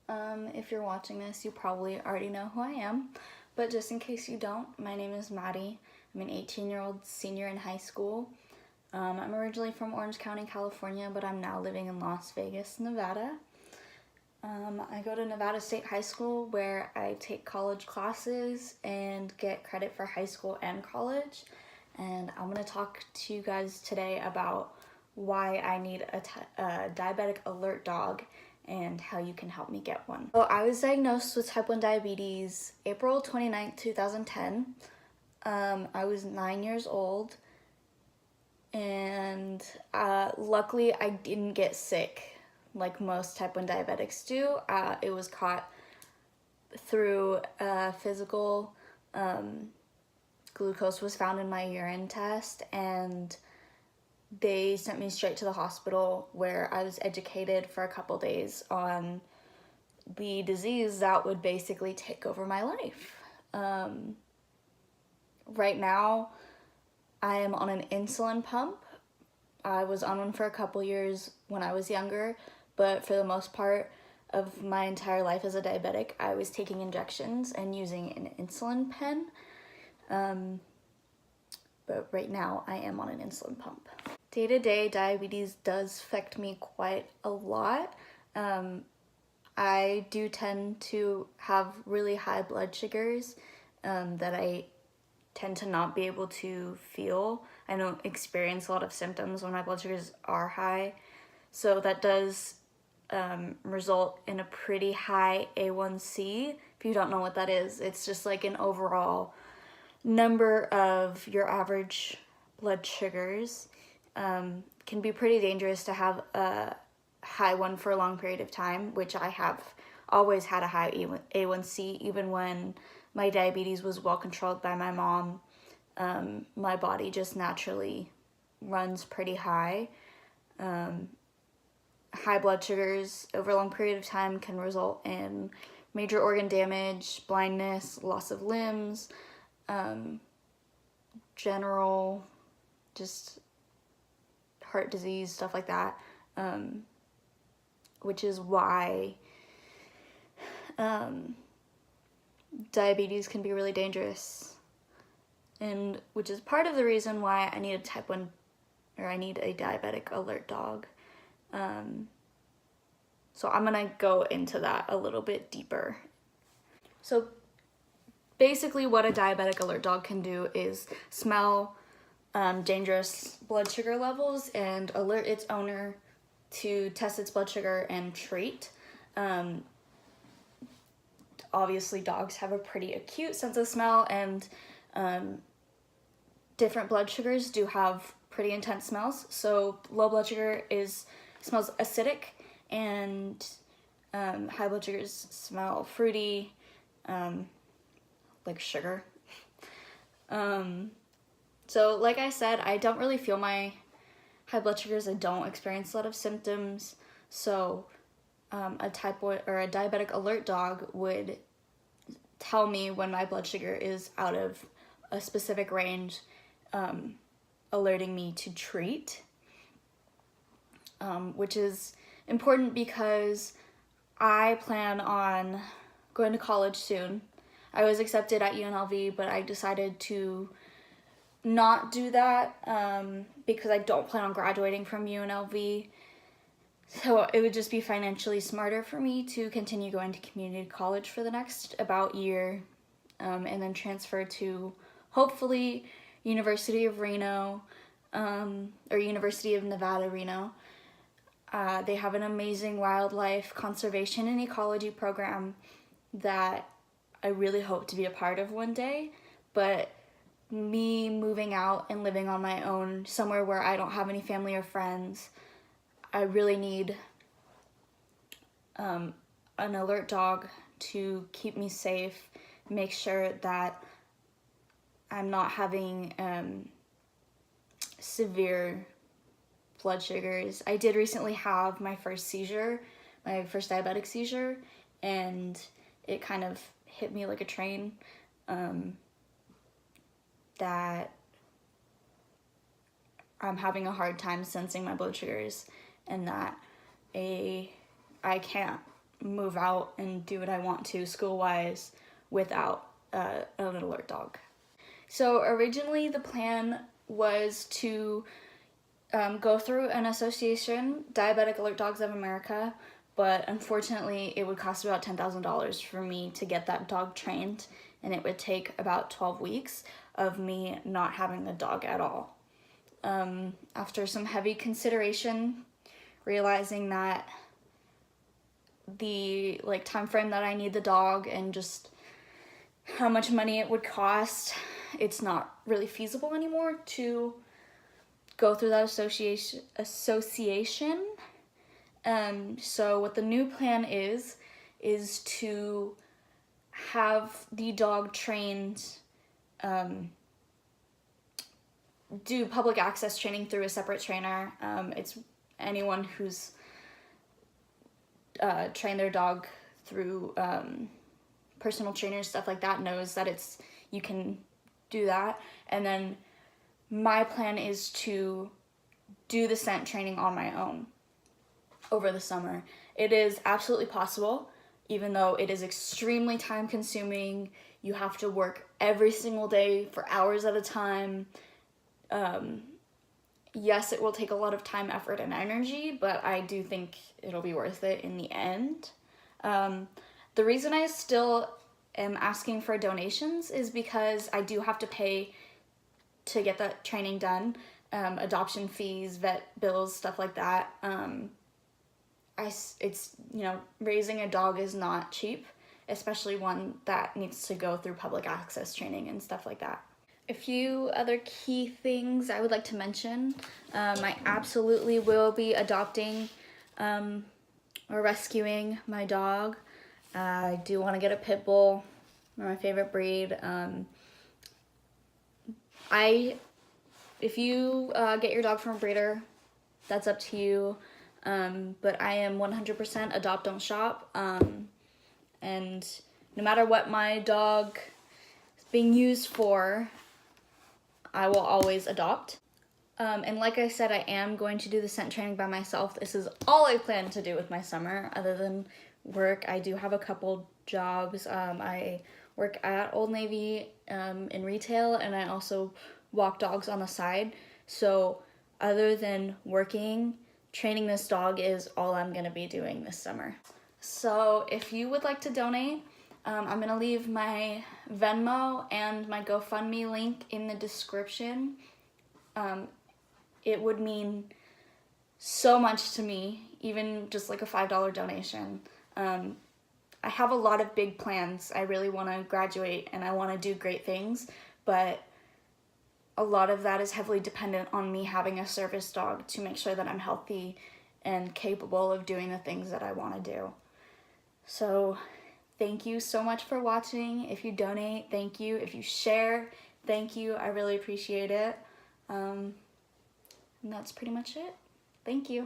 If you're watching this, you probably already know who I am, but just in case you don't, my name is Maddie. I'm an 18-year-old senior in high school. I'm originally from Orange County, California, but I'm now living in Las Vegas, Nevada. I go to Nevada State High School where I take college classes and get credit for high school and college. And I'm going to talk to you guys today about why I need a diabetic alert dog and how you can help me get one. So I was diagnosed with type 1 diabetes April 29th, 2010. I was 9 years old, and luckily I didn't get sick like most type 1 diabetics do. It was caught through physical. Glucose was found in my urine test, and they sent me straight to the hospital where I was educated for a couple days on the disease that would basically take over my life. Right now, I am on an insulin pump. I was on one for a couple years when I was younger, but for the most part of my entire life as a diabetic, I was taking injections and using an insulin pen. But right now, I am on an insulin pump. Day-to-day diabetes does affect me quite a lot. I do tend to have really high blood sugars that I tend to not be able to feel. I don't experience a lot of symptoms when my blood sugars are high. So that does result in a pretty high A1C. If you don't know what that is, it's just like an overall number of your average blood sugars. Can be pretty dangerous to have a high one for a long period of time, which I have always had a high A1C, even when my diabetes was well controlled by my mom. My body just naturally runs pretty high. High blood sugars over a long period of time can result in major organ damage, blindness, loss of limbs, general just heart disease, stuff like that, which is why diabetes can be really dangerous, and which is part of the reason why I need a type 1 or I need a diabetic alert dog. So I'm gonna go into that a little bit deeper. So basically what a diabetic alert dog can do is smell dangerous blood sugar levels and alert its owner to test its blood sugar and treat. Obviously dogs have a pretty acute sense of smell, and different blood sugars do have pretty intense smells. So low blood sugar smells acidic, and high blood sugars smell fruity, like sugar. So like I said, I don't really feel my high blood sugars. I don't experience a lot of symptoms. So a type 1 or a diabetic alert dog would tell me when my blood sugar is out of a specific range, alerting me to treat, which is important because I plan on going to college soon. I was accepted at UNLV, but I decided to not do that because I don't plan on graduating from UNLV. So it would just be financially smarter for me to continue going to community college for the next about year, and then transfer to hopefully University of Reno, or University of Nevada, Reno. They have an amazing wildlife conservation and ecology program that I really hope to be a part of one day, but me moving out and living on my own somewhere where I don't have any family or friends, I really need an alert dog to keep me safe, make sure that I'm not having severe blood sugars. I did recently have my first seizure, my first diabetic seizure, and it kind of hit me like a train, that I'm having a hard time sensing my blood sugars, and that I can't move out and do what I want to school-wise without an alert dog. So originally the plan was to go through an association, Diabetic Alert Dogs of America, but unfortunately it would cost about $10,000 for me to get that dog trained, and it would take about 12 weeks of me not having the dog at all. After some heavy consideration, realizing that the time frame that I need the dog and just how much money it would cost, it's not really feasible anymore to go through that association. So what the new plan is to have the dog trained, do public access training through a separate trainer. It's anyone who's trained their dog through personal trainers, stuff like that, knows that you can do that. And then my plan is to do the scent training on my own over the summer. It is absolutely possible, even though it is extremely time consuming. You have to work every single day for hours at a time. Yes, it will take a lot of time, effort, and energy, but I do think it'll be worth it in the end. The reason I still am asking for donations is because I do have to pay to get that training done. Adoption fees, vet bills, stuff like that. Raising a dog is not cheap, especially one that needs to go through public access training and stuff like that. A few other key things I would like to mention. I absolutely will be adopting or rescuing my dog. I do want to get a pit bull. They're my favorite breed. If you get your dog from a breeder, that's up to you. But I am 100% adopt, don't shop. And no matter what my dog is being used for, I will always adopt. And like I said, I am going to do the scent training by myself. This is all I plan to do with my summer other than work. I do have a couple jobs. I work at Old Navy in retail, and I also walk dogs on the side. So other than working, training this dog is all I'm going to be doing this summer. So if you would like to donate, I'm going to leave my Venmo and my GoFundMe link in the description. It would mean so much to me, even just like a $5 donation. I have a lot of big plans. I really want to graduate and I want to do great things, but a lot of that is heavily dependent on me having a service dog to make sure that I'm healthy and capable of doing the things that I want to do. So thank you so much for watching. If you donate, thank you. If you share, thank you. I really appreciate it. And that's pretty much it. Thank you.